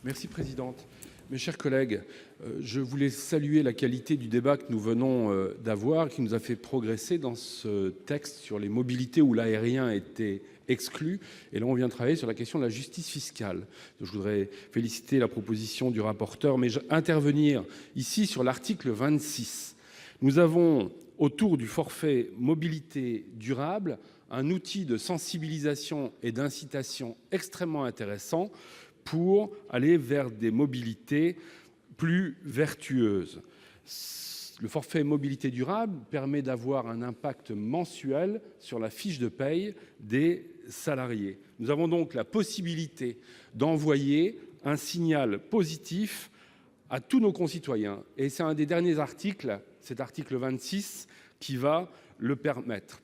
Merci, Présidente. Mes chers collègues, je voulais saluer la qualité du débat que nous venons d'avoir, qui nous a fait progresser dans ce texte sur les mobilités où l'aérien était exclu. Et là, on vient de travailler sur la question de la justice fiscale. Je voudrais féliciter la proposition du rapporteur, mais intervenir ici sur l'article 26. Nous avons, autour du forfait mobilité durable, un outil de sensibilisation et d'incitation extrêmement intéressant pour aller vers des mobilités plus vertueuses. Le forfait mobilité durable permet d'avoir un impact mensuel sur la fiche de paye des salariés. Nous avons donc la possibilité d'envoyer un signal positif à tous nos concitoyens. Et c'est un des derniers articles, cet article 26, qui va le permettre.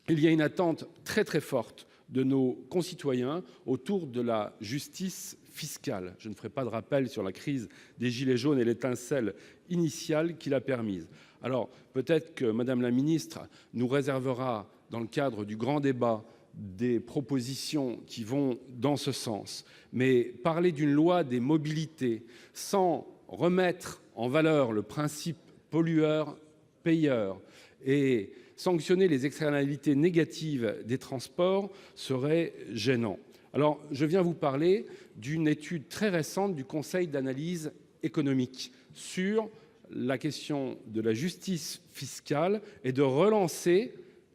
Il y a une attente très très forte de nos concitoyens autour de la justice fiscale. Je ne ferai pas de rappel sur la crise des gilets jaunes et l'étincelle initiale qui l'a permise. Alors peut-être que Madame la Ministre nous réservera, dans le cadre du grand débat, des propositions qui vont dans ce sens. Mais parler d'une loi des mobilités sans remettre en valeur le principe pollueur-payeur et sanctionner les externalités négatives des transports serait gênant. Alors, je viens vous parler d'une étude très récente du Conseil d'analyse économique sur la question de la justice fiscale et de relancer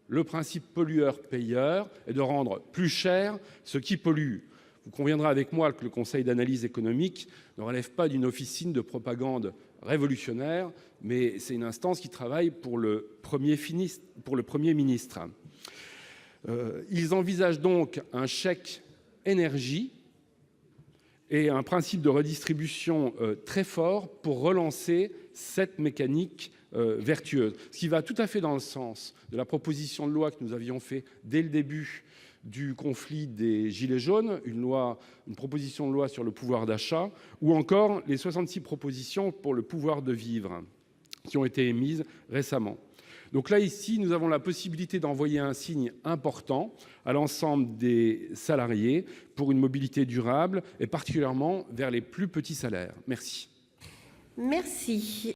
le principe pollueur-payeur et de rendre plus cher ce qui pollue. Vous conviendrez avec moi que le Conseil d'analyse économique ne relève pas d'une officine de propagande révolutionnaire, mais c'est une instance qui travaille pour le Premier ministre. Ils envisagent donc un chèque énergie et un principe de redistribution très fort pour relancer cette mécanique vertueuse, ce qui va tout à fait dans le sens de la proposition de loi que nous avions faite dès le début du conflit des Gilets jaunes, une proposition de loi sur le pouvoir d'achat, ou encore les 66 propositions pour le pouvoir de vivre qui ont été émises récemment. Donc là, ici, nous avons la possibilité d'envoyer un signe important à l'ensemble des salariés pour une mobilité durable et particulièrement vers les plus petits salaires. Merci. Merci.